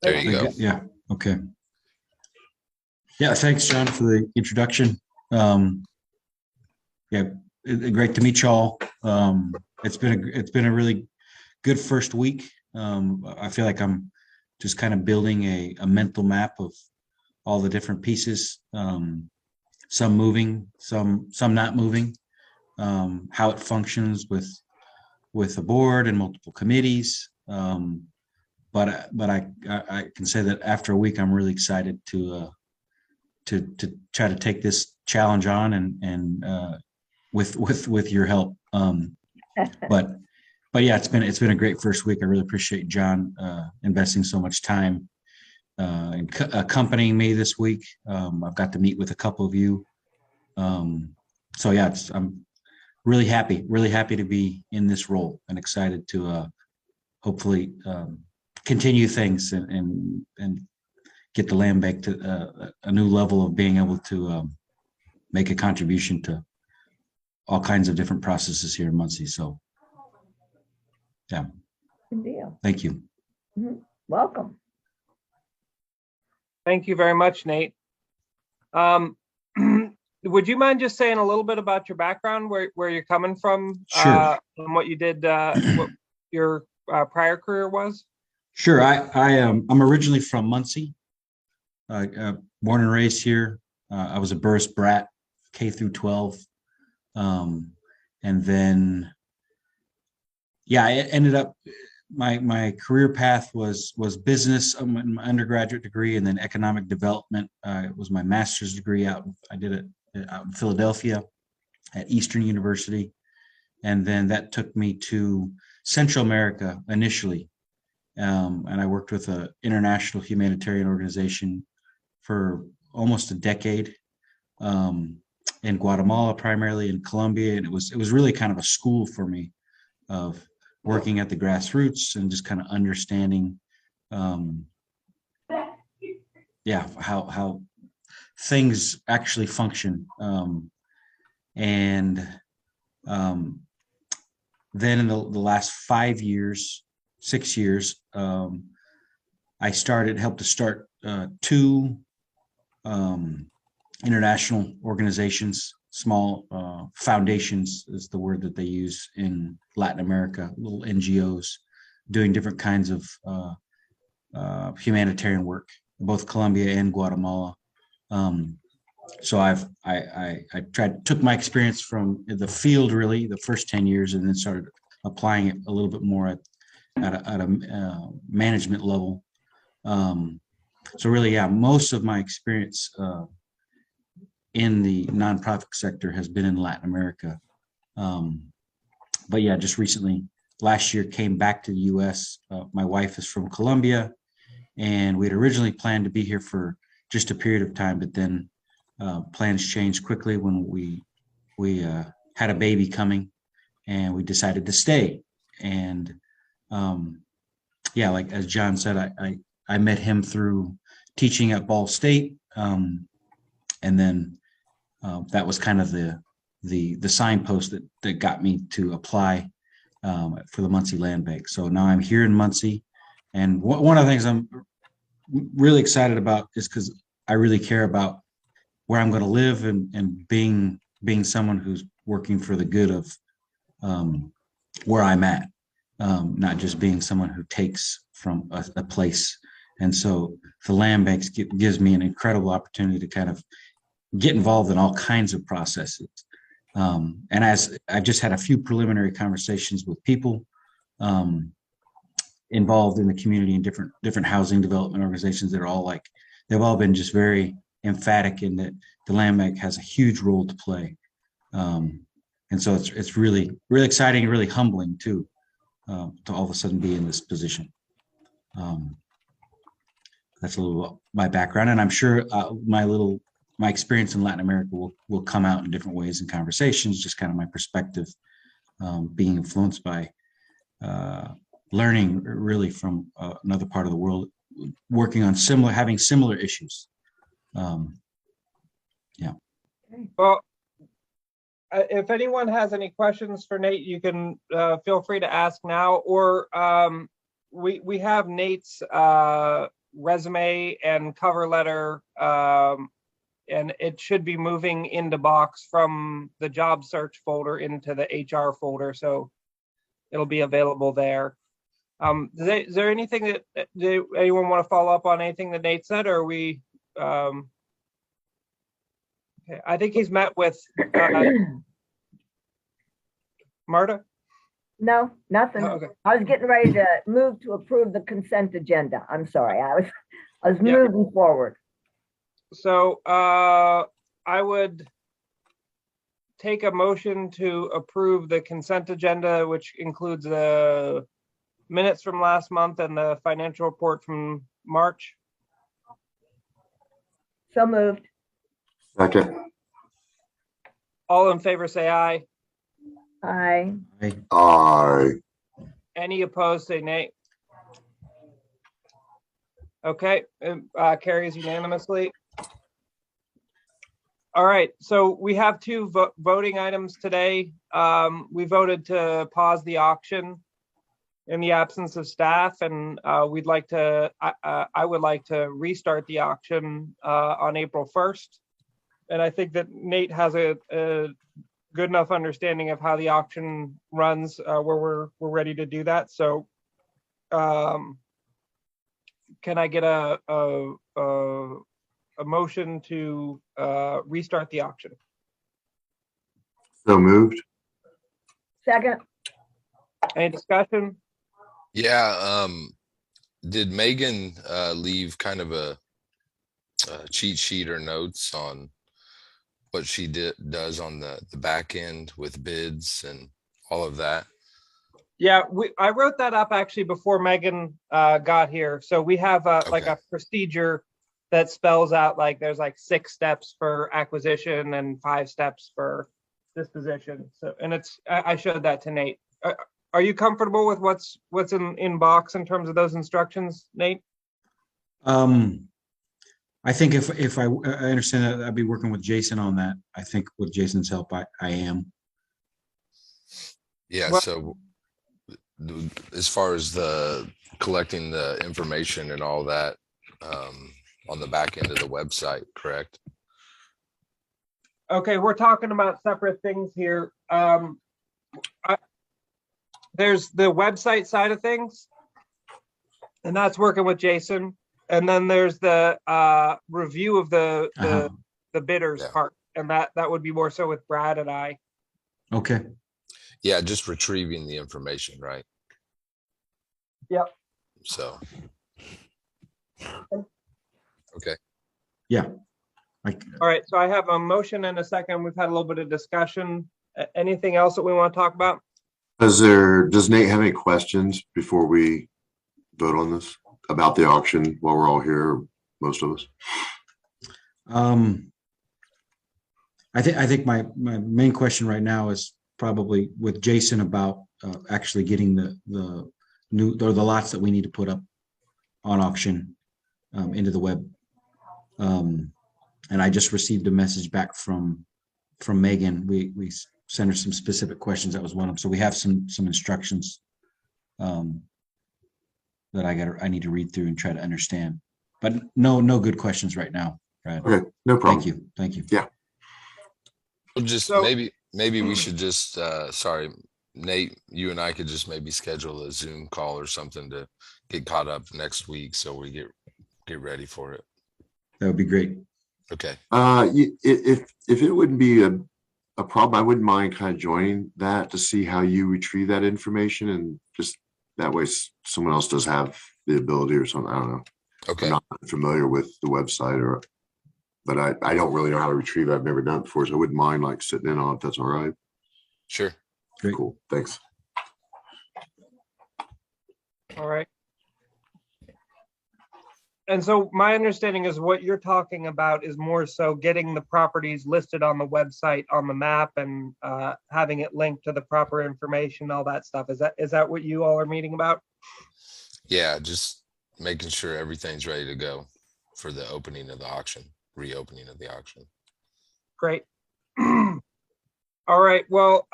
There Thank you you. go. Yeah. Okay. Yeah. Thanks, John, for the introduction. Um, yeah, great to meet y'all. It's been a really good first week. I feel like I'm just kind of building a mental map of all the different pieces. Some moving, some not moving. How it functions with the board and multiple committees. But I can say that after a week, I'm really excited to try to take this challenge on and with your help. But but yeah, it's been a great first week. I really appreciate John investing so much time and accompanying me this week. I've got to meet with a couple of you. So yeah, I'm really happy to be in this role and excited to hopefully continue things and get the land bank to a new level of being able to make a contribution to all kinds of different processes here in Muncie. So yeah, Good deal. thank you. Welcome. Thank you very much, Nate. Would you mind just saying a little bit about your background, where you're coming from, Sure. and what you did, what your prior career was? Sure. I'm originally from Muncie, born and raised here. I was a Burris brat, K through 12, and then yeah, I ended up my career path was business, my undergraduate degree, and then economic development. It was my master's degree I did it out in Philadelphia at Eastern University, and then that took me to Central America initially, and I worked with an international humanitarian organization for almost a decade, in Guatemala, primarily in Colombia, and it was really kind of a school for me of working at the grassroots and just kind of understanding, how things actually function, and then in the last 5 years, 6 years, I helped to start two international organizations, small foundations is the word that they use in Latin America, little NGOs doing different kinds of humanitarian work, both Colombia and Guatemala. So I took my experience from the field, really the first 10 years, and then started applying it a little bit more at a management level. So really, yeah, most of my experience in the nonprofit sector has been in Latin America. But yeah, just recently, last year, came back to the U.S. My wife is from Colombia, and we had originally planned to be here for just a period of time, but then plans changed quickly when we had a baby coming, and we decided to stay. And yeah, like as John said, I met him through teaching at Ball State, and then that was kind of the signpost that got me to apply for the Muncie Land Bank. So now I'm here in Muncie, and one of the things I'm really excited about is because I really care about where I'm going to live and being someone who's working for the good of where I'm at, not just being someone who takes from a place. And so the land banks gives me an incredible opportunity to kind of get involved in all kinds of processes. And as I've just had a few preliminary conversations with people involved in the community in different housing development organizations that are all they've all been just very emphatic in that the land bank has a huge role to play. And so it's really, really exciting and really humbling too, to all of a sudden be in this position. That's a little about my background, and I'm sure my experience in Latin America will come out in different ways in conversations, just kind of my perspective, being influenced by learning really from another part of the world, working on having similar issues. Yeah. Well, if anyone has any questions for Nate, you can feel free to ask now, or we have Nate's resume and cover letter. And it should be moving into Box from the job search folder into the HR folder. So it'll be available there. Is there anything that, anyone want to follow up on anything that Nate said, or are we, okay, I think he's met with, Marta? No, nothing. Oh, okay. I was getting ready to move to approve the consent agenda. I'm sorry. I was Yeah. moving forward. So I would take a motion to approve the consent agenda, which includes the minutes from last month and the financial report from March. So moved. Second. All in favor, say aye. Aye. Aye. Any opposed, say nay. Okay, carries unanimously. All right, so we have two voting items today. We voted to pause the auction in the absence of staff, and we'd like to, I would like to restart the auction on April 1st. And I think that Nate has a good enough understanding of how the auction runs where we're ready to do that. So can I get a motion to restart the auction? So moved. Second. Any discussion? Yeah, did Megan leave kind of a cheat sheet or notes on what she does on the back end with bids and all of that? Yeah, I wrote that up actually before Megan got here. So we have like Okay. a procedure that spells out like there's like 6 steps for acquisition and 5 steps for disposition. So, and it's I showed that to Nate. Are you comfortable with what's in Box in terms of those instructions, Nate? I think if I understand that, I'd be working with Jason on that. I think with Jason's help, I am. Yeah, Well- so as far as the collecting the information and all that on the back end of the website, correct? Okay, we're talking about separate things here. There's the website side of things, and that's working with Jason. And then there's the review of the bidders Yeah. part, and that would be more so with Brad and I. Okay. Yeah, just retrieving the information, right? Yep. So. Okay, Yeah. Like, All right, so I have a motion and a second. We've had a little bit of discussion. Anything else that we want to talk about? Does Nate have any questions before we vote on this about the auction while we're all here, most of us? I think my main question right now is probably with Jason about actually getting the new or the lots that we need to put up on auction into the web. And I just received a message back from Megan. We sent her some specific questions. That was one of them. So we have some instructions that I need to read through and try to understand. But no good questions right now, Brad. Okay, no problem. Thank you. Yeah. well, just So- maybe we should just sorry, Nate, you and I could just maybe schedule a Zoom call or something to get caught up next week so we get ready for it. That would be great. Okay. If it wouldn't be a problem, I wouldn't mind kind of joining that to see how you retrieve that information, and just that way someone else does have the ability or something. I don't know. Okay. I'm not familiar with the website but I don't really know how to retrieve it. I've never done it before, so I wouldn't mind like sitting in on it if that's all right. Sure. Great. Cool. Thanks. All right. And so my understanding is what you're talking about is more so getting the properties listed on the website on the map and having it linked to the proper information, all that stuff. Is that what you all are meeting about? Yeah, just making sure everything's ready to go for the opening of the auction, reopening of the auction. Great. All right, well,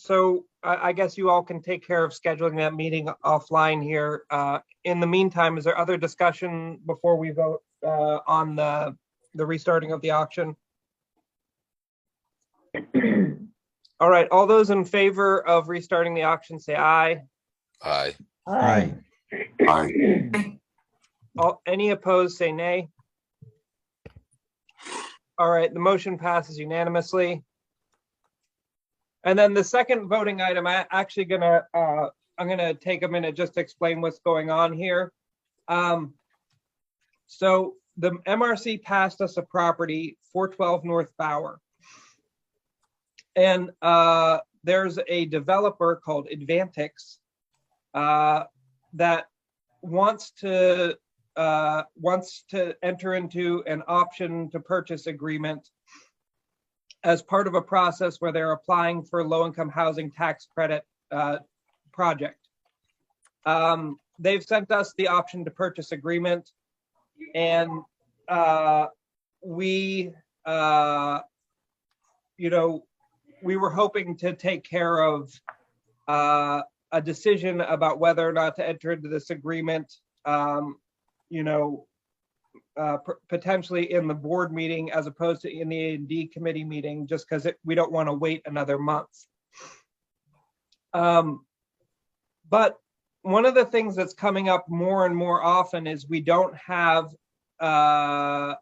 So I guess you all can take care of scheduling that meeting offline here. In the meantime, is there other discussion before we vote on the restarting of the auction? All right, all those in favor of restarting the auction, say aye. Aye. Aye. Aye. Any opposed, say nay. All right, the motion passes unanimously. And then the second voting item, I'm gonna take a minute just to explain what's going on here. So the MRC passed us a property, 412 North Bower. And there's a developer called Advantix that wants to enter into an option to purchase agreement as part of a process where they're applying for low-income housing tax credit project. They've sent us the option to purchase agreement, and we were hoping to take care of a decision about whether or not to enter into this agreement, potentially in the board meeting as opposed to in the A&D committee meeting, just because we don't want to wait another month. But one of the things that's coming up more and more often is we don't have a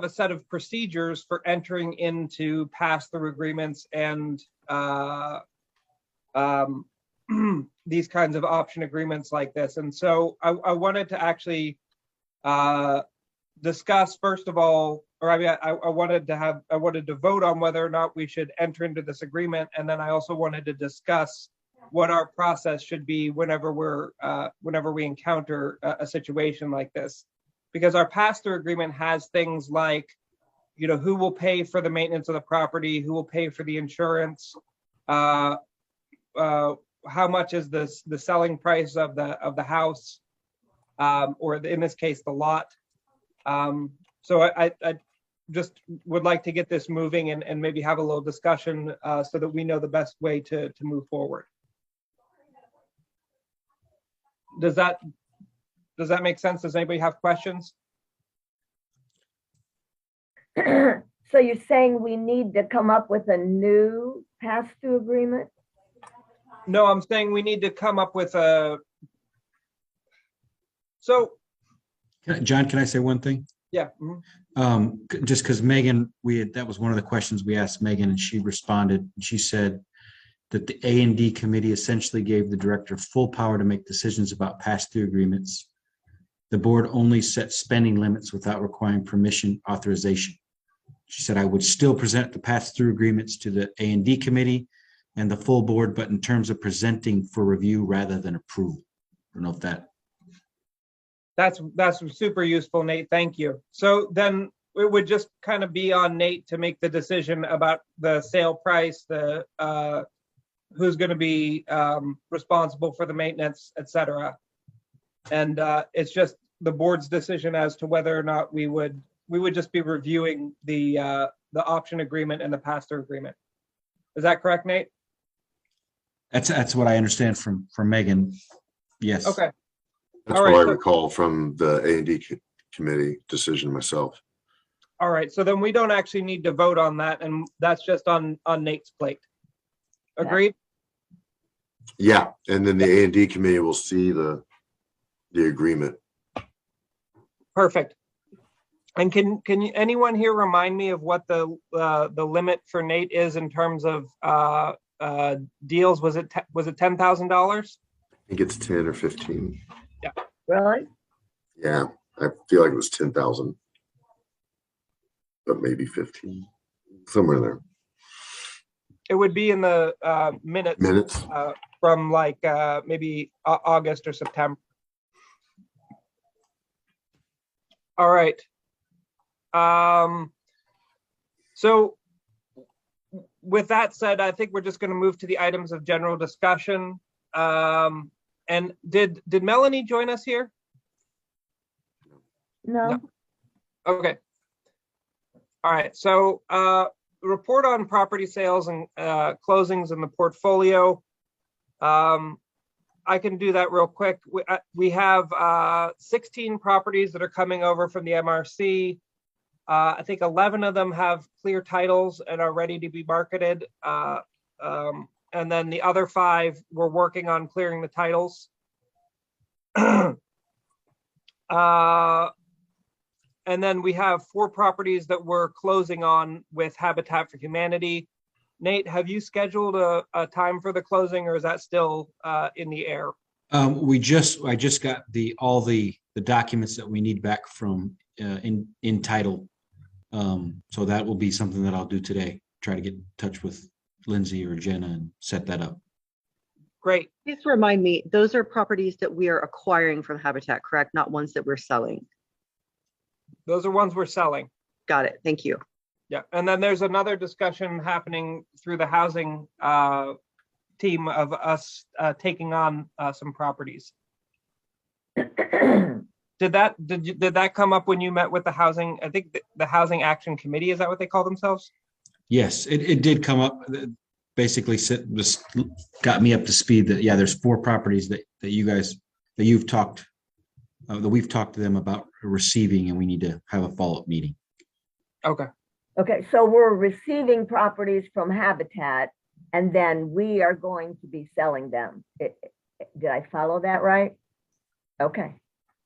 set of procedures for entering into pass-through agreements and these kinds of option agreements like this. And so I wanted to actually discuss, first of all, I wanted to vote on whether or not we should enter into this agreement, and then I also wanted to discuss what our process should be whenever we encounter a situation like this, because our pass-through agreement has things like, who will pay for the maintenance of the property, who will pay for the insurance, how much is the selling price of the house, or in this case, the lot. So I just would like to get this moving and maybe have a little discussion so that we know the best way to move forward. Does that make sense? Does anybody have questions? So you're saying we need to come up with a new pass-through agreement? No, I'm saying we need to come up with a. So. John, can I say one thing? Yeah. Just because Megan, that was one of the questions we asked Megan, and she responded. She said that the A&D committee essentially gave the director full power to make decisions about pass-through agreements. The board only set spending limits without requiring permission authorization. She said, I would still present the pass-through agreements to the A&D committee and the full board, but in terms of presenting for review rather than approval. I don't know if that's super useful, Nate. Thank you. So then it would just kind of be on Nate to make the decision about the sale price, the who's going to be responsible for the maintenance, et cetera. And it's just the board's decision as to whether or not we would just be reviewing the option agreement and the pass-through agreement. Is that correct, Nate? that's what I understand from Megan. Yes. Okay. That's All what right, I so- recall from the A&D committee decision myself. All right. So then we don't actually need to vote on that, and that's just on Nate's plate. Agreed? Yeah, and then the A&D committee will see the agreement. Perfect. And can anyone here remind me of what the limit for Nate is in terms of deals? Was it $10,000? I think it's 10 or 15. Really? Yeah, I feel like it was 10,000, but maybe 15, somewhere there. It would be in the minutes from like maybe August or September. All right. So with that said, I think we're just going to move to the items of general discussion. And did Melanie join us here? No. Okay. All right. So report on property sales and closings in the portfolio. I can do that real quick. We have 16 properties that are coming over from the MRC. I think 11 of them have clear titles and are ready to be marketed. And then the other 5, we're working on clearing the titles. And then we have 4 properties that we're closing on with Habitat for Humanity. Nate, have you scheduled a time for the closing, or is that still in the air? I just got all the documents that we need back from in title. So that will be something that I'll do today. Try to get in touch with Lindsay or Jenna and set that up. Great. Please remind me, those are properties that we are acquiring from Habitat, correct? Not ones that we're selling. Those are ones we're selling. Got it. Thank you. Yeah. And then there's another discussion happening through the housing team of us taking on some properties. Did that come up when you met with the housing? I think the Housing Action Committee, is that what they call themselves? Yes, it did come up. Basically, just got me up to speed that, yeah, there's 4 properties that we've talked to them about receiving, and we need to have a follow-up meeting. Okay. Okay, so we're receiving properties from Habitat, and then we are going to be selling them. Did I follow that right? Okay.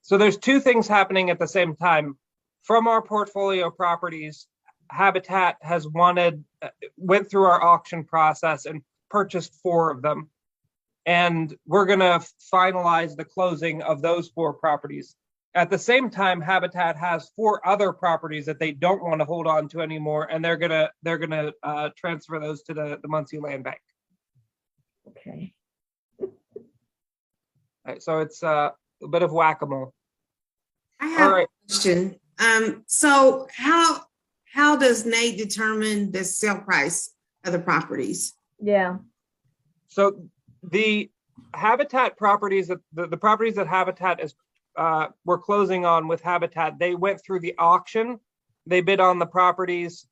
So there's 2 things happening at the same time. From our portfolio properties, Habitat has went through our auction process and purchased 4 of them. And we're going to finalize the closing of those 4 properties. At the same time, Habitat has 4 other properties that they don't want to hold on to anymore, and they're gonna transfer those to the Muncie Land Bank. Okay. All right, so it's a bit of whack-a-mole. I All have right. a question. So how does Nate determine the sale price of the properties? Yeah. So the Habitat properties, the properties that Habitat is we're closing on with Habitat, they went through the auction. They bid on the properties.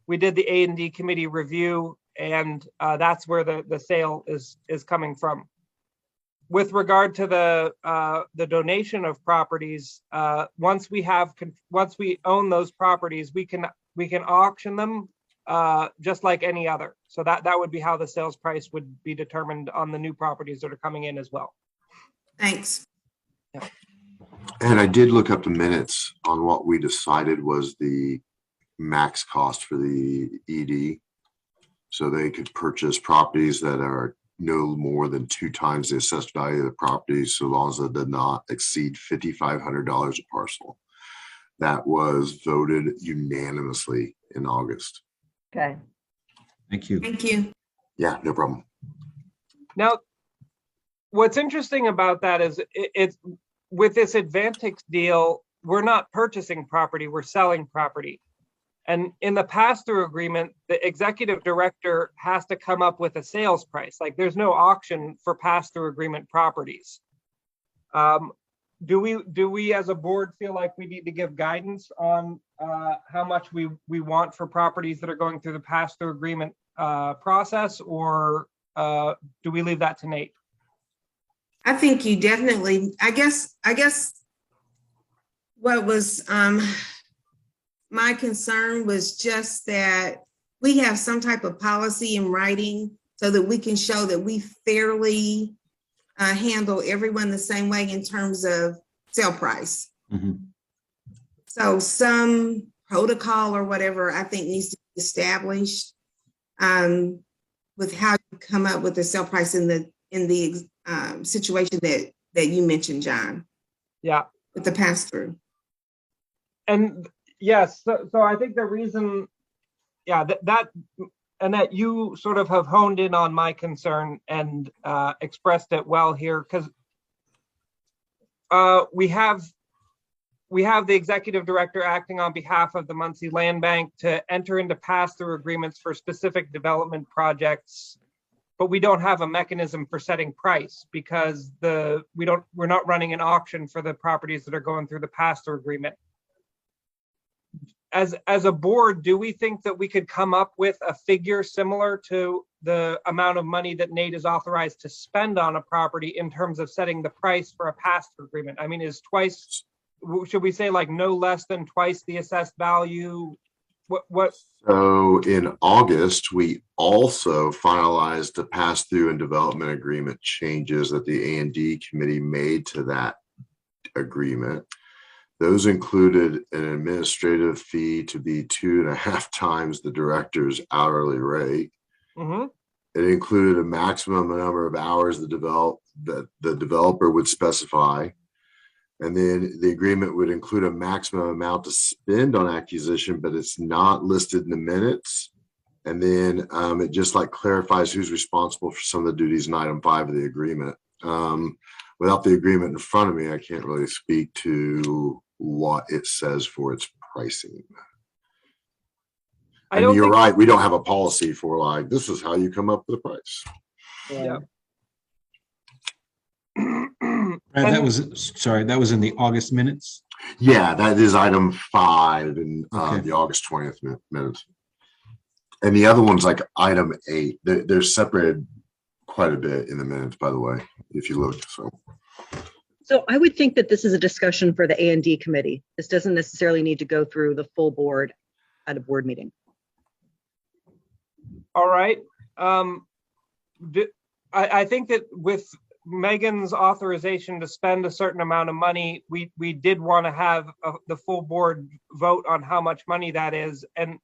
We did the A&D committee review, and that's where the sale is coming from. With regard to the donation of properties, once we own those properties, we can auction them just like any other. So that would be how the sales price would be determined on the new properties that are coming in as well. Thanks. Yeah. And I did look up the minutes on what we decided was the max cost for the ED. So they could purchase properties that are no more than 2 times the assessed value of the property, so long as it did not exceed $5,500 a parcel. That was voted unanimously in August. Okay. Thank you. Thank you. Yeah, no problem. Now, what's interesting about that is it's with this Advantix deal, we're not purchasing property, we're selling property. And in the pass-through agreement, the executive director has to come up with a sales price. Like, there's no auction for pass-through agreement properties. Do we as a board feel like we need to give guidance on how much we want for properties that are going through the pass-through agreement process, or do we leave that to Nate? I think you definitely, I guess what was my concern was just that we have some type of policy in writing so that we can show that we fairly handle everyone the same way in terms of sale price. Mhm. So some protocol or whatever I think needs to be established with how you come up with the sale price in the situation that you mentioned, John. Yeah. With the pass through. And yes, so I think the reason, yeah, that you sort of have honed in on my concern and expressed it well here, because we have the executive director acting on behalf of the Muncie Land Bank to enter into pass-through agreements for specific development projects, but we don't have a mechanism for setting price because we're not running an auction for the properties that are going through the pass-through agreement. as a board, do we think that we could come up with a figure similar to the amount of money that Nate is authorized to spend on a property in terms of setting the price for a pass-through agreement? I mean, is twice, should we say like no less than twice the assessed value? What? So in August, we also finalized the pass-through and development agreement changes that the A&D committee made to that agreement. Those included an administrative fee to be 2.5 times the director's hourly rate. Mm-hmm. It included a maximum number of hours that the developer would specify. And then the agreement would include a maximum amount to spend on acquisition, but it's not listed in the minutes. And then it just like clarifies who's responsible for some of the duties in item 5 of the agreement. Without the agreement in front of me, I can't really speak to what it says for its pricing. I And don't you're think, right, we don't have a policy for like, this is how you come up with a price. yeah. Brad, that was in the August minutes. Yeah, that is item 5 in Okay. the August 20th minutes. And the other one's like item 8. They're separated quite a bit in the minutes, by the way, if you look. So I would think that this is a discussion for the A&D committee. This doesn't necessarily need to go through the full board at a board meeting. All right. I think that with Megan's authorization to spend a certain amount of money, we did want to have the full board vote on how much money that is. And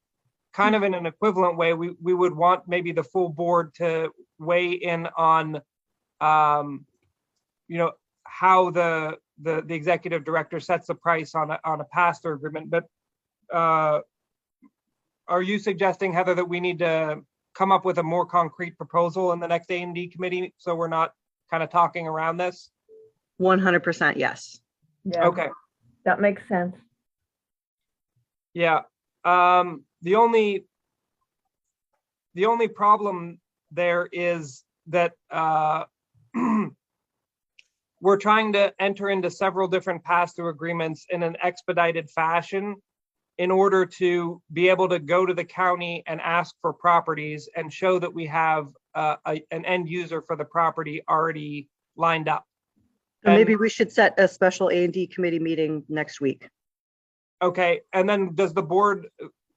kind of in an equivalent way, we would want maybe the full board to weigh in on, how the executive director sets the price on a pass-through agreement. But are you suggesting, Heather, that we need to come up with a more concrete proposal in the next A&D committee so we're not kind of talking around this? 100% yes. Yeah, Okay. that makes sense. Yeah. The only problem there is that we're trying to enter into several different pass-through agreements in an expedited fashion in order to be able to go to the county and ask for properties and show that we have an end user for the property already lined up. So maybe we should set a special A&D committee meeting next week. Okay, and then does the board,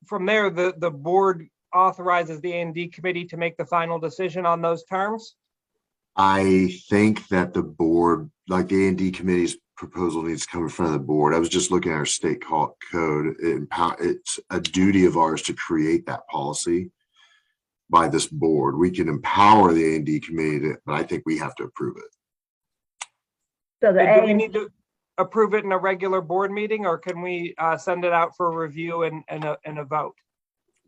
from there, the board authorizes the A&D committee to make the final decision on those terms? I think that the board, like the A&D committee's proposal, needs to come in front of the board. I was just looking at our state code. It's a duty of ours to create that policy by this board. We can empower the A&D committee, but I think we have to approve it. So the Do we A, need to approve it in a regular board meeting, or can we send it out for review and a vote?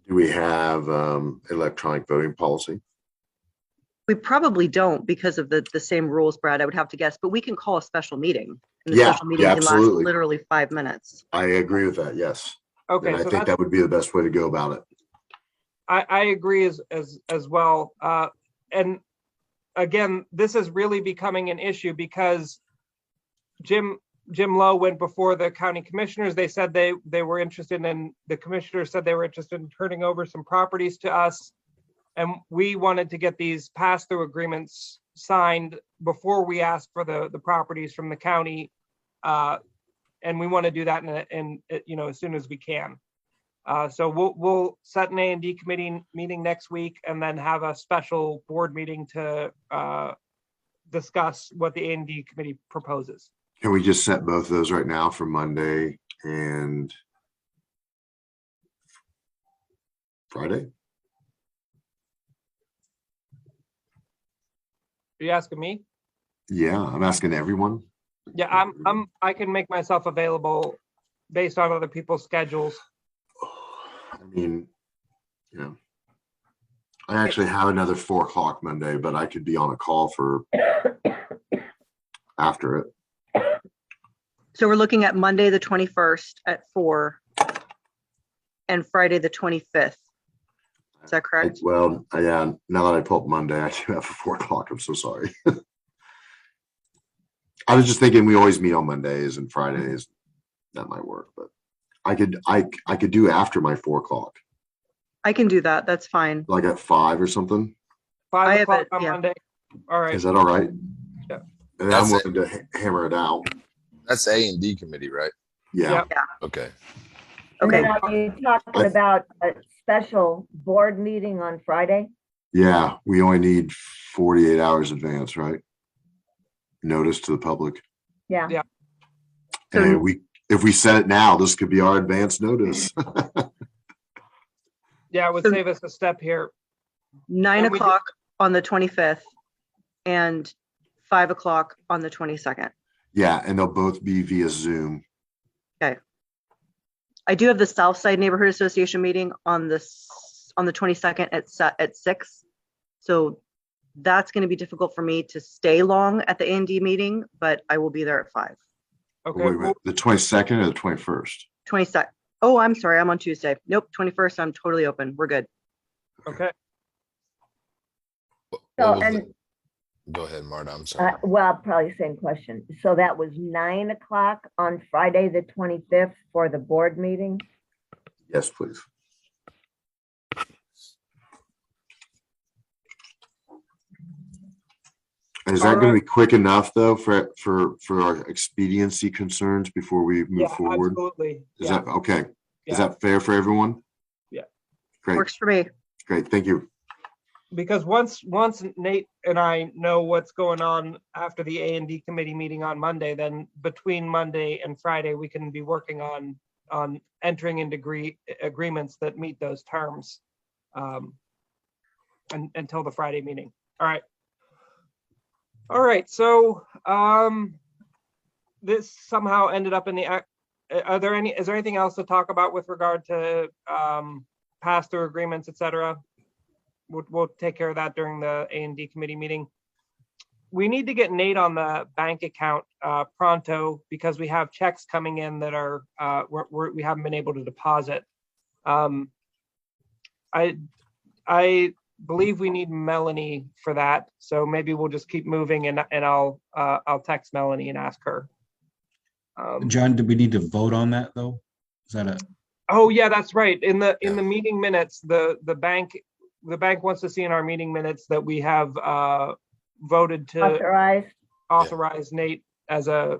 Do we have electronic voting policy? We probably don't because of the same rules, Brad, I would have to guess, but we can call a special meeting. And the Yeah, special meeting yeah, can last absolutely. literally 5 minutes. I agree with that, yes. Okay, And I so think that would be the best way to go about it. I agree as well. And again, this is really becoming an issue because Jim Lowe went before the county commissioners. They said they were interested in, the commissioners said they were interested in turning over some properties to us. And we wanted to get these pass-through agreements signed before we asked for the properties from the county. And we want to do that in as soon as we can. So we'll set an A&D committee meeting next week and then have a special board meeting to discuss what the A&D committee proposes. Can we just set both of those right now for Monday and Friday? Are you asking me? Yeah, I'm asking everyone. Yeah, I can make myself available based on other people's schedules. I mean, I actually have another 4 o'clock Monday, but I could be on a call for after it. So we're looking at Monday, the 21st at 4 and Friday, the 25th. Is that correct? Well, yeah, now that I pull up Monday, I do have a 4 o'clock. I'm so sorry. I was just thinking we always meet on Mondays and Fridays. That might work, but I could do after my 4 o'clock, I can do that. That's fine. like at 5 or something. I 5 have o'clock it, on yeah. Monday. All right. Is that all right? Yeah. And I'm That's it. willing to hammer it out. That's A&D committee, right? Yeah. Yeah. Okay. And then Okay. are you talking about a special board meeting on Friday? Yeah, we only need 48 hours advance, right? Notice to the public. Yeah. Yeah. So- And if we set it now, this could be our advance notice. Yeah, it would So- save us a step here. 9 And we do- o'clock on the 25th and 5 o'clock on the 22nd. Yeah, and they'll both be via Zoom. I do have the Southside Neighborhood Association meeting on the 22nd at 6. So that's going to be difficult for me to stay long at the A&D meeting, but I will be there at 5. Okay. Wait, wait, the 22nd or the 21st? 22nd. Oh, I'm sorry. I'm on Tuesday. Nope. 21st. I'm totally open. We're good. Okay. What So, was and, the- Go ahead, Marta, I'm sorry. well, probably same question. So that was 9 o'clock on Friday, the 25th for the board meeting? Yes, please. Is that going to be quick enough though for our expediency concerns before we move Yeah, forward? absolutely. Is Yeah. that okay? Yeah. Is that fair for everyone? Yeah. Great, Works for me. great. Thank you. Because once Nate and I know what's going on after the A&D committee meeting on Monday, then between Monday and Friday, we can be working on entering into agreements that meet those terms until the Friday meeting. All right. All right, so this somehow ended up in the, is there anything else to talk about with regard to pass-through agreements, et cetera? We'll take care of that during the A&D committee meeting. We need to get Nate on the bank account pronto because we have checks coming in that are we haven't been able to deposit. I believe we need Melanie for that, so maybe we'll just keep moving and I'll text Melanie and ask her. John, do we need to vote on that though? Is that a, Oh yeah, that's right. In the Yeah. meeting minutes, the bank wants to see in our meeting minutes that we have voted to Authorized? authorize Nate as a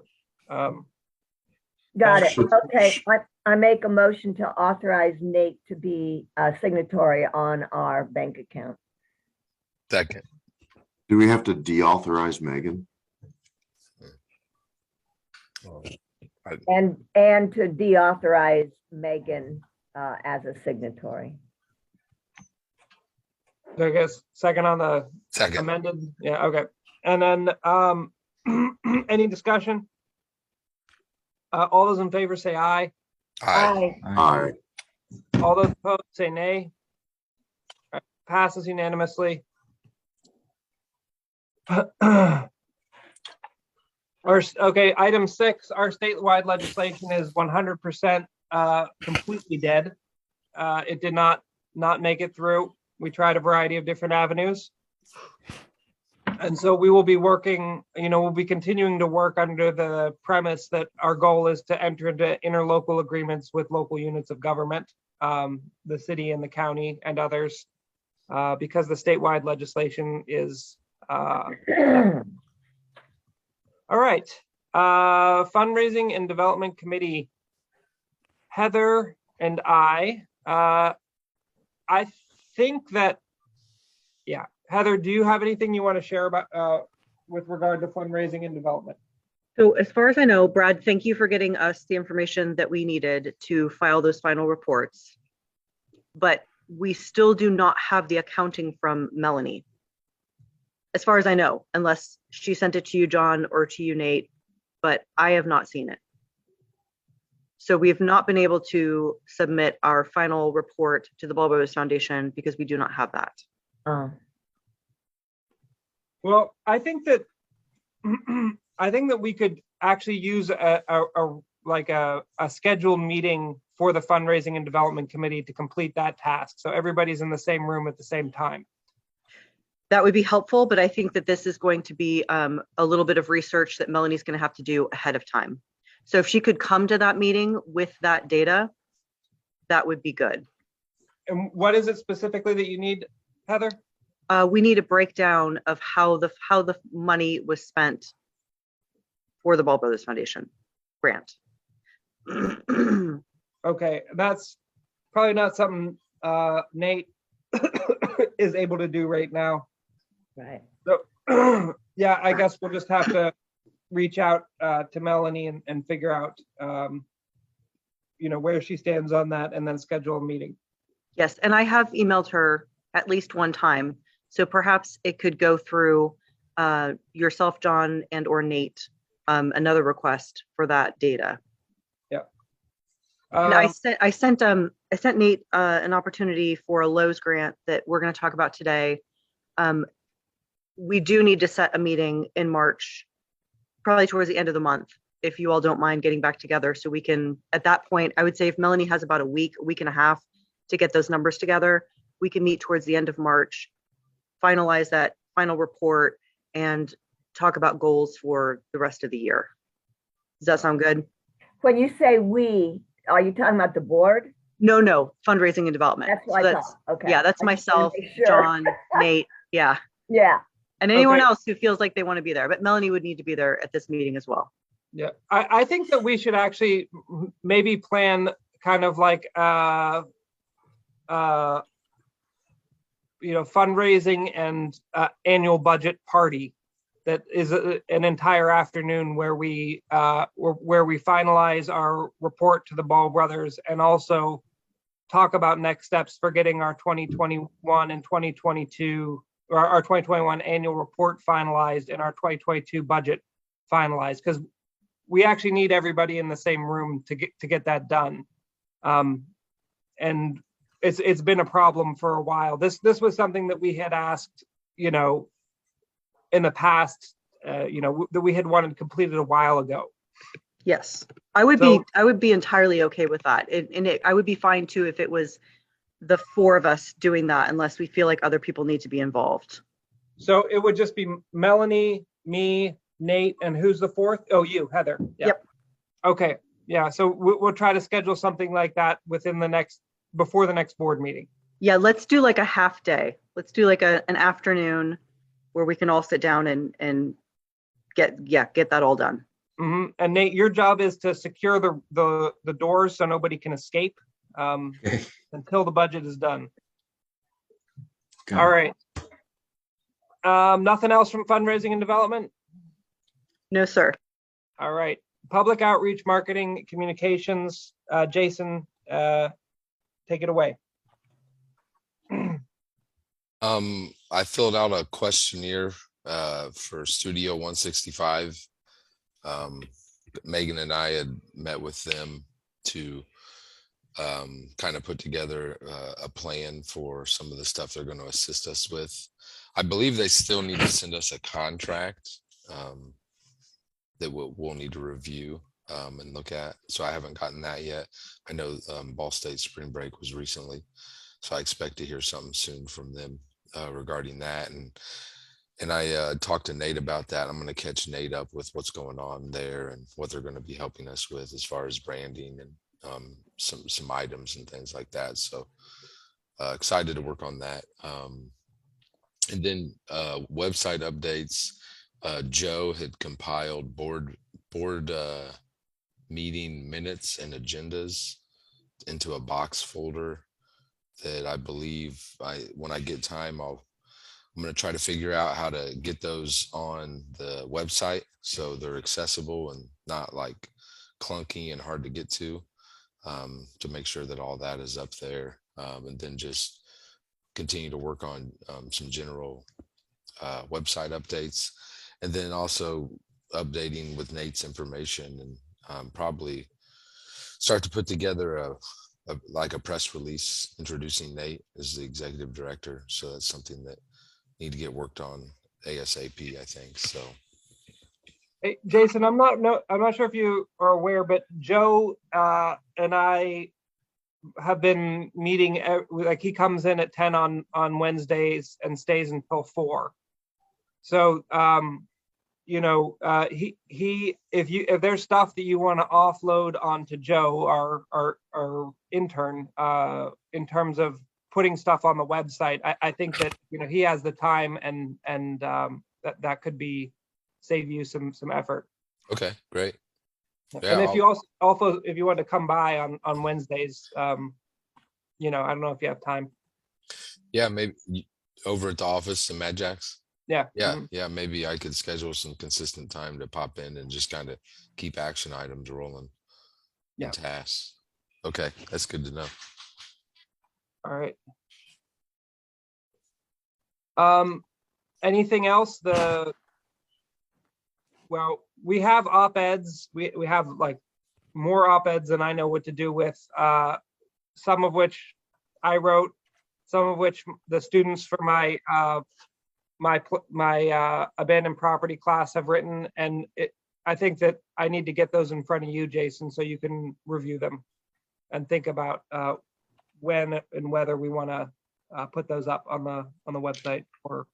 Got it. Should- Okay, I make a motion to authorize Nate to be a signatory on our bank account. Second. Do we have to deauthorize Megan? And to deauthorize Megan as a signatory. I guess second on the Second. amended. Yeah, okay. And then any discussion? All those in favor say aye. Aye. All right. All those opposed say nay. All right, passes unanimously. Okay, item 6, our statewide legislation is 100% completely dead. It did not make it through. We tried a variety of different avenues. And so we will be working, we'll be continuing to work under the premise that our goal is to enter into interlocal agreements with local units of government, the city and the county and others, because the statewide legislation is, all right. Fundraising and Development Committee. Heather and I think that, yeah. Heather, do you have anything you want to share about with regard to fundraising and development? So as far as I know, Brad, thank you for getting us the information that we needed to file those final reports. But we still do not have the accounting from Melanie. As far as I know, unless she sent it to you, John, or to you, Nate, but I have not seen it. So we have not been able to submit our final report to the Ball Brothers Foundation because we do not have that. Oh, Well, I think that we could actually use a scheduled meeting for the Fundraising and Development Committee to complete that task. So everybody's in the same room at the same time. That would be helpful, but I think that this is going to be a little bit of research that Melanie's going to have to do ahead of time. So if she could come to that meeting with that data, that would be good. And what is it specifically that you need, Heather? We need a breakdown of how the money was spent for the Ball Brothers Foundation grant. Okay, that's probably not something Nate is able to do right now. Right. So, yeah, I guess we'll just have to reach out to Melanie and figure out, where she stands on that and then schedule a meeting. Yes, and I have emailed her at least one time. So perhaps it could go through yourself, John, and or Nate, another request for that data. Yeah. And I sent Nate an opportunity for a Lowe's grant that we're going to talk about today. We do need to set a meeting in March, probably towards the end of the month, if you all don't mind getting back together. So we can, at that point, I would say if Melanie has about a week and a half to get those numbers together, we can meet towards the end of March, finalize that final report, and talk about goals for the rest of the year. Does that sound good? When you say we, are you talking about the board? No, fundraising and development. That's what I thought. Okay. Yeah, that's I just wanted myself, to make sure. John, Nate, yeah. Yeah. And anyone Okay. else who feels like they want to be there, but Melanie would need to be there at this meeting as well. Yeah, I think that we should actually maybe plan kind of like fundraising and annual budget party that is an entire afternoon where we finalize our report to the Ball Brothers and also talk about next steps for getting our 2021 and 2022 or our 2021 annual report finalized and our 2022 budget finalized, because we actually need everybody in the same room to get that done. And it's been a problem for a while. This was something that we had asked, in the past, that we had wanted completed a while ago. Yes, I would So- be entirely okay with that. I would be fine too if it was the four of us doing that, unless we feel like other people need to be involved. So it would just be Melanie, me, Nate, and who's the fourth? Oh, you, Heather. Yeah. Yep. Okay. Yeah. So we'll try to schedule something like that before the next board meeting. Yeah, let's do like a half day. Let's do like an afternoon where we can all sit down and get that all done. Hmm. And Nate, your job is to secure the doors so nobody can escape Okay. until the budget is done. Got All it. right. Nothing else from fundraising and development? No, sir. All right. Public outreach, marketing, communications. Jason, take it away. I filled out a questionnaire for Studio 165. Megan and I had met with them to kind of put together a plan for some of the stuff they're going to assist us with. I believe they still need to send us a contract that we'll need to review and look at. So I haven't gotten that yet. I know Ball State spring break was recently, so I expect to hear something soon from them regarding that. And I talked to Nate about that. I'm going to catch Nate up with what's going on there and what they're going to be helping us with as far as branding and some items and things like that. So excited to work on that. And then website updates. Joe had compiled board meeting minutes and agendas into a box folder that I believe when I get time, I'm going to try to figure out how to get those on the website so they're accessible and not like clunky and hard to get to make sure that all that is up there. And then just continue to work on some general website updates, and then also updating with Nate's information, and probably start to put together like a press release introducing Nate as the executive director. So that's something that need to get worked on ASAP, I think. So Hey, Jason, I'm not sure if you are aware, but Joe and I have been meeting. Like he comes in at 10 on Wednesdays and stays until 4. So if there's stuff that you want to offload onto Joe, our intern, in terms of putting stuff on the website, I think that, he has the time and that could save you some effort. Okay, great. Yeah, And if you also, if you want to come by on Wednesdays, I don't know if you have time. Yeah, maybe over at the office in Mad Jacks. Yeah. Yeah, Mhm. yeah, maybe I could schedule some consistent time to pop in and just kind of keep action items rolling. Yeah. And tasks. Okay, that's good to know. All right. Anything else? Well, we have op-eds. We have like more op-eds than I know what to do with. Some of which I wrote, some of which the students for my abandoned property class have written, and I think that I need to get those in front of you, Jason, so you can review them and think about when and whether we want to put those up on the website or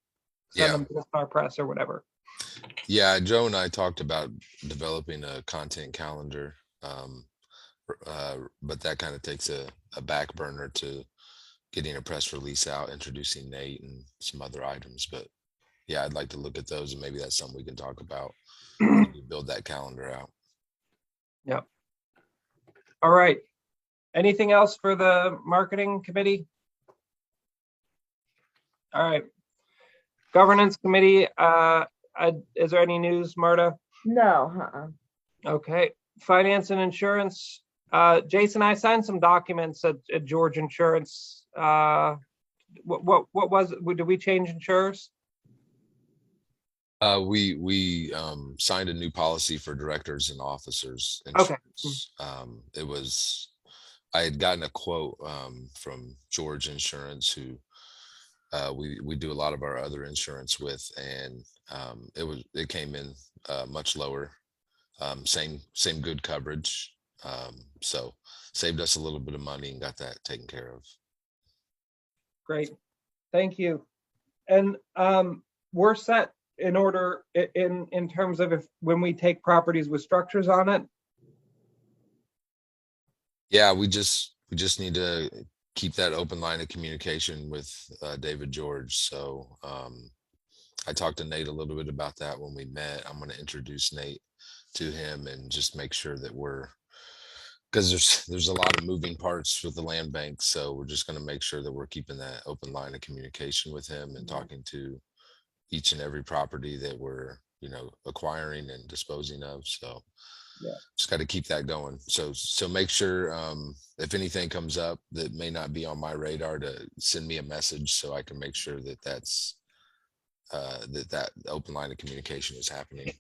send them to the Star Press or whatever. Yeah, Joe and I talked about developing a content calendar, but that kind of takes a back burner to getting a press release out, introducing Nate and some other items. But yeah, I'd like to look at those, and maybe that's something we can talk about. Maybe build that calendar out. Yep. All right. Anything else for the marketing committee? All right. Governance committee, is there any news, Marta? No, Okay. Finance and insurance. Jason, I signed some documents at George Insurance. What was it? Did we change insurers? We signed a new policy for directors and officers. Okay. Insurance. I had gotten a quote from George Insurance, who we do a lot of our other insurance with, and it came in much lower, same good coverage, so saved us a little bit of money and got that taken care of. Great, thank you. And we're set in order in terms of when we take properties with structures on it. Yeah, we just need to keep that open line of communication with David George. So I talked to Nate a little bit about that when we met. I'm going to introduce Nate to him and just make sure that because there's a lot of moving parts with the land bank. So we're just going to make sure that we're keeping that open line of communication with him and talking to each and every property that we're, acquiring and disposing of. So yeah, just got to keep that going. So make sure if anything comes up that may not be on my radar, to send me a message so I can make sure that that open line of communication is happening.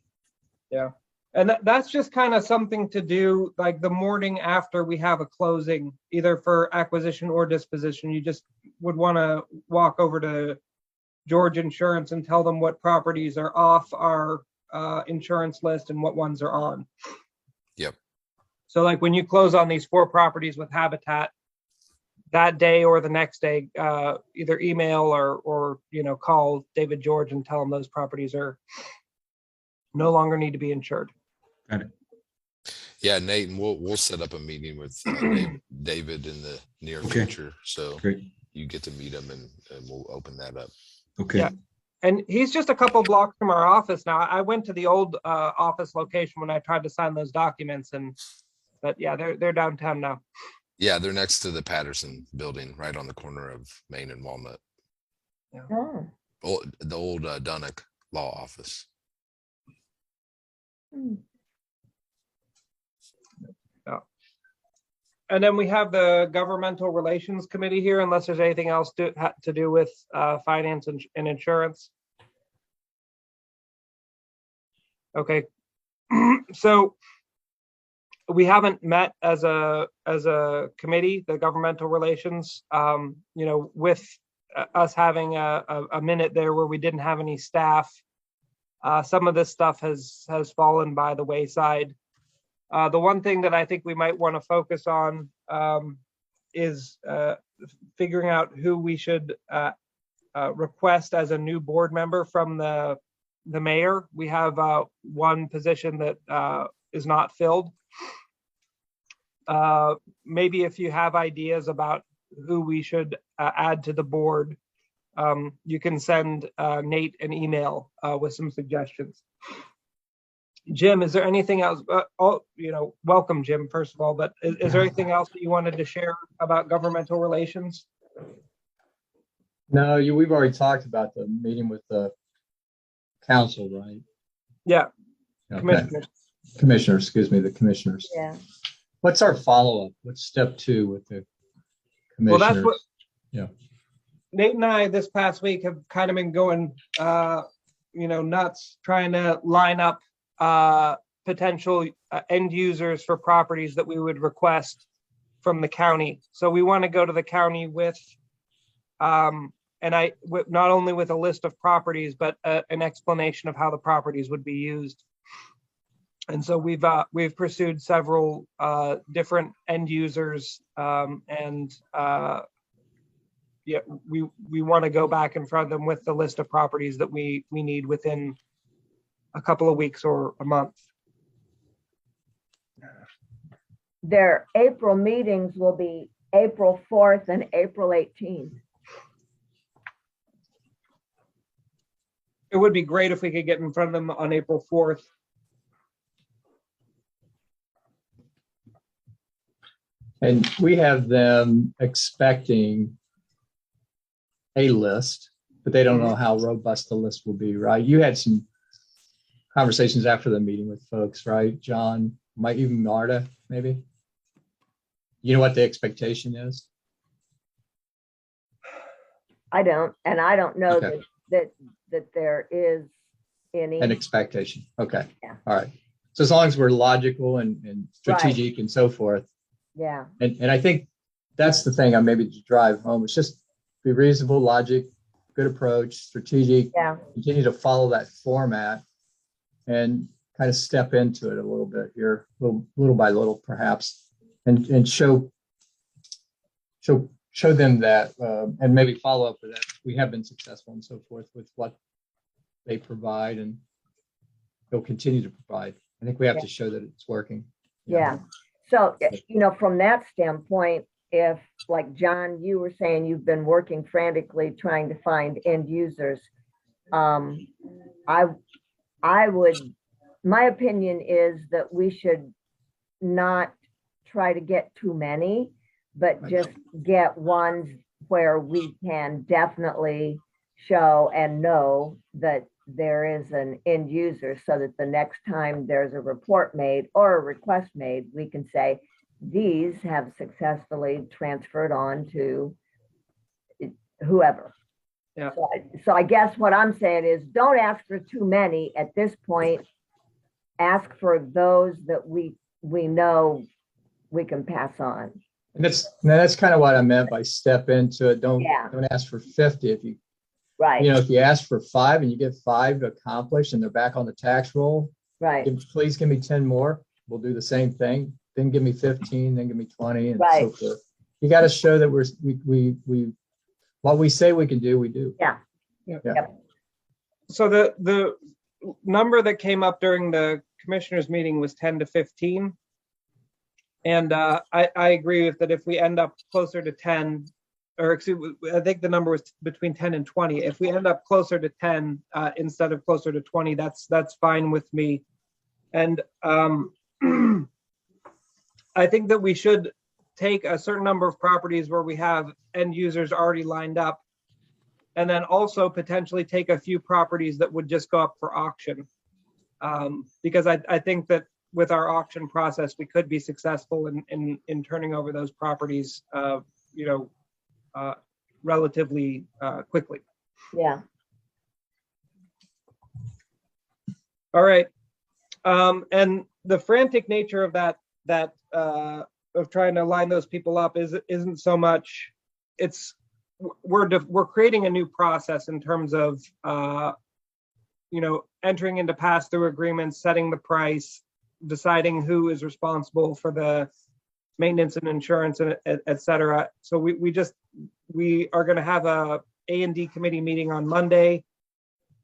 Yeah. And that's just kind of something to do like the morning after we have a closing, either for acquisition or disposition. You just would want to walk over to George Insurance and tell them what properties are off our insurance list and what ones are on. Yep. So like when you close on these 4 properties with Habitat, that day or the next day, either email or call David George and tell him those properties are no longer need to be insured. Got it. Yeah, Nate, and we'll set up a meeting with David in the near Okay. future. So Great. you get to meet him and we'll open that up. Okay. Yeah. And he's just a couple blocks from our office now. I went to the old office location when I tried to sign those documents, but yeah, they're downtown now. Yeah, they're next to the Patterson building, right on the corner of Main and Walnut. oh. The old Dunnock law office. Hmm. And then we have the governmental relations committee here, unless there's anything else to do with finance and insurance. Okay, so we haven't met as a committee, the governmental relations. With us having a minute there where we didn't have any staff, some of this stuff has fallen by the wayside. The one thing that I think we might want to focus on is figuring out who we should request as a new board member from the the mayor. We have one position that is not filled. Maybe if you have ideas about who we should add to the board, you can send Nate an email with some suggestions. Jim, is there anything else? Welcome, Jim, first of all, but is there anything else that you wanted to share about governmental relations? No, we've already talked about the meeting with the council, right? Yeah, Okay. Commissioners. Excuse me, the commissioners. Yeah. What's our follow-up? What's step 2 with the Well, commissioners? that's what Yeah. Nate and I this past week have kind of been going, nuts trying to line up potential end users for properties that we would request from the county. So we want to go to the county with, not only with a list of properties, but an explanation of how the properties would be used. And so we've pursued several different end users, we want to go back in front of them with the list of properties that we need within a couple of weeks or a month. Their April meetings will be April 4th and April 18th. It would be great if we could get in front of them on April 4th. And we have them expecting a list, but they don't know how robust the list will be, right? You had some conversations after the meeting with folks, right? John, might even Marta, maybe? You know what the expectation is? I don't, and I don't know Okay. that there is any. An expectation. Okay. Yeah. All right. So as long as we're logical and strategic and so forth. Yeah, And I think that's the thing I maybe to drive home. It's just be reasonable, logic, good approach, strategic, yeah, continue to follow that format and kind of step into it a little bit here, little by little, perhaps, and show them that, and maybe follow up with that. We have been successful and so forth with what they provide, and they'll continue to provide. I think we have to show that it's working. yeah. So, from that standpoint, if, like John, you were saying you've been working frantically trying to find end users, I would, my opinion is that we should not try to get too many, but just get ones where we can definitely show and know that there is an end user, so that the next time there's a report made or a request made, we can say, these have successfully transferred on to whoever. Yeah. So I guess what I'm saying is, don't ask for too many at this point. Ask for those that we know we can pass on. And that's kind of what I meant by step into it. Don't ask for 50. If Right. if you ask for 5 and you get 5 to accomplish and they're back on the tax roll, Right. please give me 10 more. We'll do the same thing. Then give me 15, then give me 20 and so Right. forth. You got to show that we what we say we can do, we do. Yeah. Yeah. Yep. So the number that came up during the commissioners meeting was 10 to 15. And I agree with that. If we end up closer to 10, or excuse me, I think the number was between 10 and 20. If we end up closer to 10 instead of closer to 20, that's fine with me. And I think that we should take a certain number of properties where we have end users already lined up, and then also potentially take a few properties that would just go up for auction. Because I think that with our auction process, we could be successful in turning over those properties, relatively quickly. Yeah. All right. And the frantic nature of that of trying to line those people up isn't so much, we're creating a new process in terms of entering into pass-through agreements, setting the price, deciding who is responsible for the maintenance and insurance, and et cetera. So we are going to have a A&D committee meeting on Monday.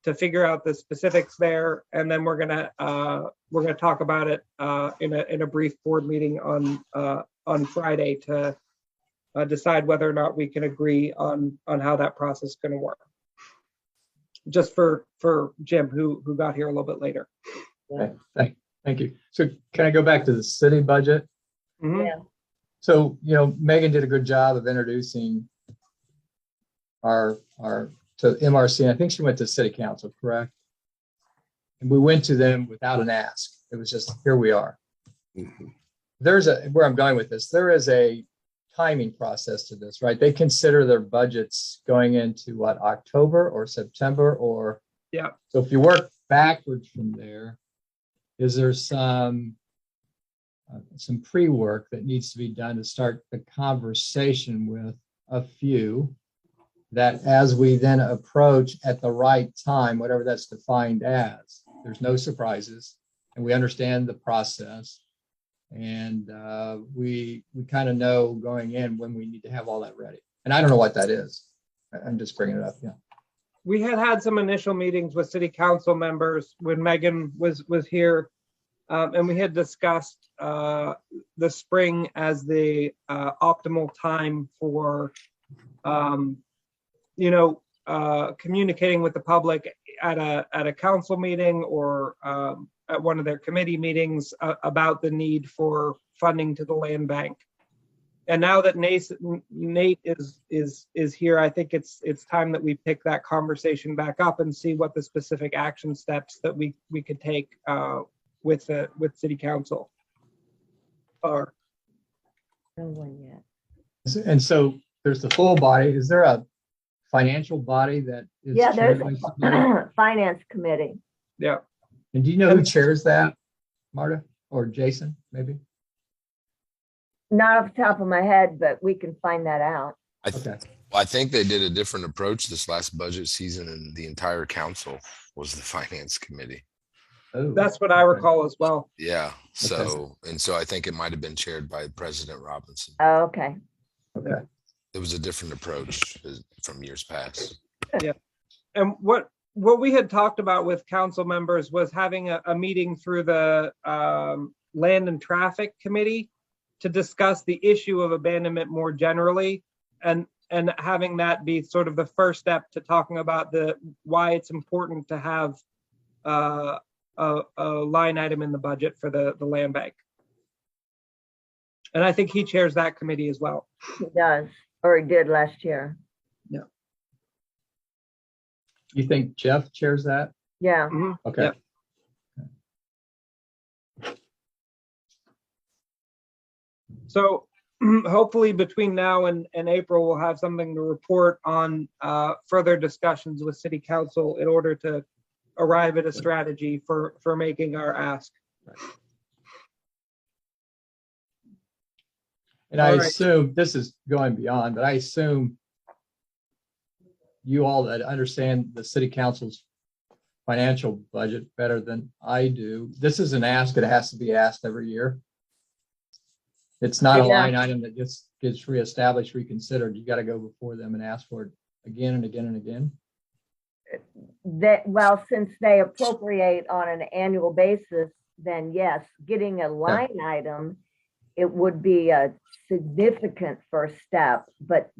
to figure out the specifics there, and then we're gonna talk about it in a brief board meeting on Friday to decide whether or not we can agree on how that process is going to work. Just for Jim, who got here a little bit later. Okay, thank you. So can I go back to the city budget? Mhm. Yeah. So, Megan did a good job of introducing our to MRC. And I think she went to city council, correct? And we went to them without an ask. It was just, here we are. Mhm. Where I'm going with this, there is a timing process to this, right? They consider their budgets going into what, October or September or? Yeah. So if you work backwards from there, is there some pre-work that needs to be done to start the conversation with a few that as we then approach at the right time, whatever that's defined as, there's no surprises and we understand the process. And we kind of know going in when we need to have all that ready. And I don't know what that is. I'm just bringing it up. Yeah. We had some initial meetings with city council members when Megan was here. And we had discussed the spring as the optimal time for, communicating with the public at a council meeting or at one of their committee meetings about the need for funding to the land bank. And now that Nate is here, I think it's time that we pick that conversation back up and see what the specific action steps that we could take with city council are. No one yet. And so there's the full body. Is there a financial body that is? Yeah, there's chaired by somebody? a finance committee. Yeah. And do you know who chairs that, Marta or Jason, maybe? Not off the top of my head, but we can find that out. Okay. I think they did a different approach this last budget season, and the entire council was the finance committee. Oh, That's what I recall as well. Yeah. So I think it might have been chaired by President Robinson. Oh, okay. okay. It was a different approach from years past. And what we had talked about with council members was having a meeting through the Land and Traffic Committee to discuss the issue of abandonment more generally, and having that be sort of the first step to talking about why it's important to have a line item in the budget for the land bank. And I think he chairs that committee as well. He does, or he did last year. You think Jeff chairs that? Yeah. Mhm. Okay. Yep. So hopefully between now and April, we'll have something to report on further discussions with city council in order to arrive at a strategy for making our ask. And I All right. assume, this is going beyond, but I assume you all that understand the city council's financial budget better than I do. This is an ask, it has to be asked every year. It's not a Yeah. line item that just gets reestablished, reconsidered. You got to go before them and ask for it again and again and again. Well, since they appropriate on an annual basis, then yes, getting a line item, it would be a significant first step. But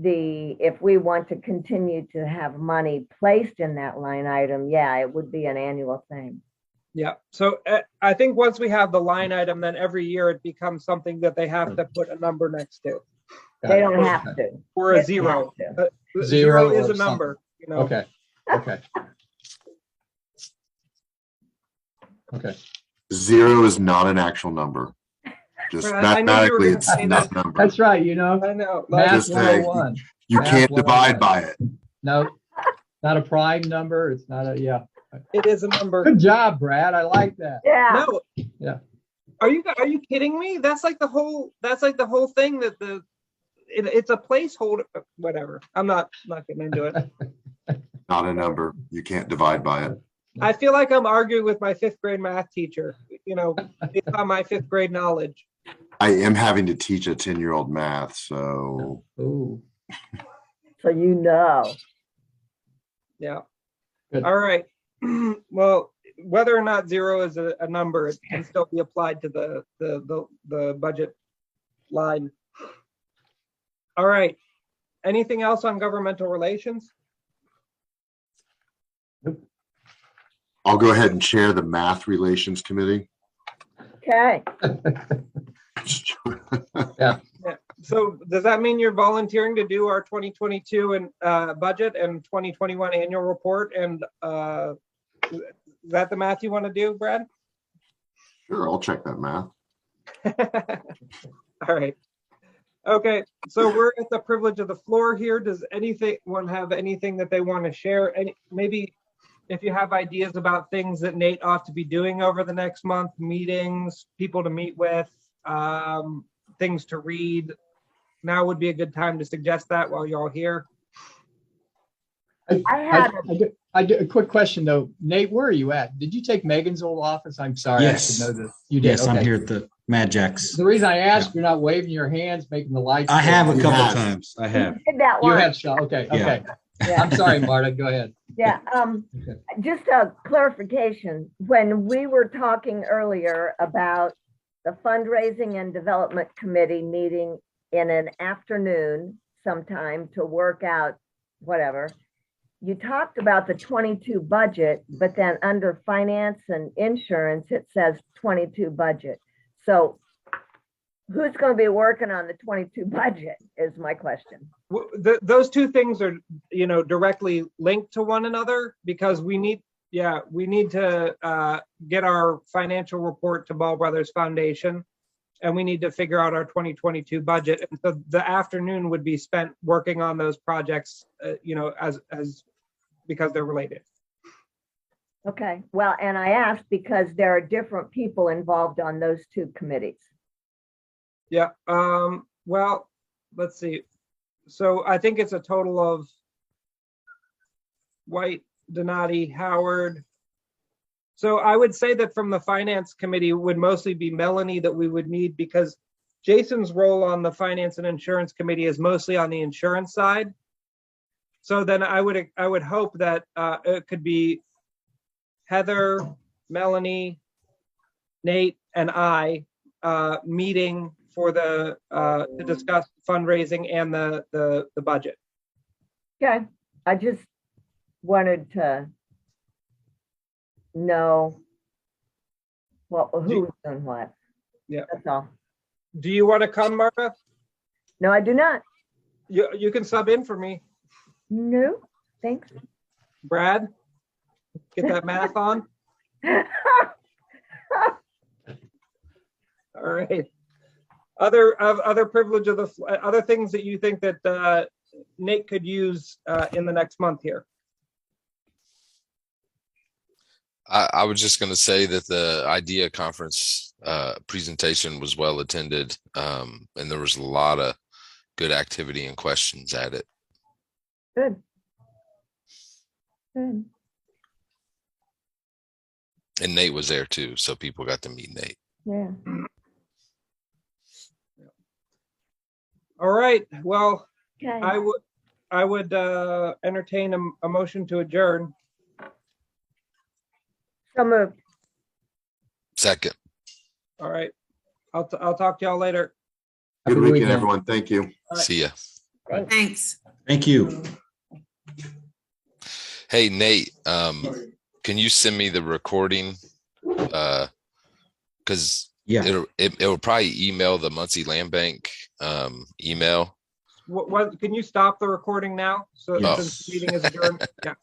if we want to continue to have money placed in that line item, yeah, it would be an annual thing. Yeah, so I think once we have the line item, then every year it becomes something that they have to put a number next to, They don't have to. or a They don't zero. have to. Zero is or a number, you know. Okay, okay. Okay, 0 is not an actual number. Just Right, I knew you were mathematically, gonna it's say not that. a number. that's right, you know, I know. math Just say- 101. You Math can't 101. divide by it. No, not a prime number. It's not a, yeah. It is a number. Good job, Brad. I like that. Yeah. No. Yeah. Are you kidding me? That's like the whole thing that it's a placeholder. Whatever. I'm not getting into it. Not a number. You can't divide by it. I feel like I'm arguing with my 5th grade math teacher, you know, based on my 5th grade knowledge. I am having to teach a 10-year-old math, so Ooh. So you know. Yeah. Good. All right. Well, whether or not zero is a number, it can still be applied to the budget line. All right. Anything else on governmental relations? I'll go ahead and chair the Math Relations Committee. Okay, So does that mean you're volunteering to do our 2022 and budget and 2021 annual report? And is that the math you want to do, Brad? Sure, I'll check that math. All right. Okay, so we're at the privilege of the floor here. Does anyone have anything that they want to share? Maybe if you have ideas about things that Nate ought to be doing over the next month, meetings, people to meet with, things to read, now would be a good time to suggest that while you're all here. I do a quick question though. Nate, where are you at? Did you take Megan's old office? I'm sorry. Yes. I should know that. You did. Yes, I'm Okay. here at the Mad Jacks. The reason I asked, you're not waving your hands, making the lights. I have a You couple have. times. I you have. did that You one. have, Sean. Okay, Yeah. okay. Yeah. I'm sorry, Marta. Go ahead. Yeah, Okay. just a clarification. When we were talking earlier about the fundraising and development committee meeting in an afternoon sometime to work out whatever, you talked about the 22 budget, but then under finance and insurance, it says 22 budget. So who's going to be working on the 22 budget is my question. Those two things are, directly linked to one another because we need to get our financial report to Ball Brothers Foundation, and we need to figure out our 2022 budget. And so the afternoon would be spent working on those projects, as because they're related. Okay, well, and I asked because there are different people involved on those two committees. Yeah. Well, let's see. So I think it's a total of White, Donati, Howard. So I would say that from the finance committee would mostly be Melanie that we would need because Jason's role on the finance and insurance committee is mostly on the insurance side. So then I would hope that it could be Heather, Melanie, Nate, and I meeting for to discuss fundraising and the budget. Okay, I just wanted to know who's doing what. Yeah. That's all. Do you want to come, Martha? No, I do not. You can sub in for me. No, thanks. Brad, get that math on. All right. Other privilege of the other things that you think that Nate could use in the next month here. I was just going to say that the IDEA conference presentation was well attended, and there was a lot of good activity and questions at it. Good. Good. And Nate was there too, so people got to meet Nate. Yeah. All right. Well, Okay. I would entertain a motion to adjourn. So moved. Second. All right. I'll talk to y'all later. Good Have a weekend, everyone. Thank you. All right. See ya. Thanks. Thank you. Hey, Nate, can you send me the recording? Because Yeah. it'll probably email the Muncie Land Bank email. What can you stop the recording now? So Yes. since the meeting is adjourned. Yeah.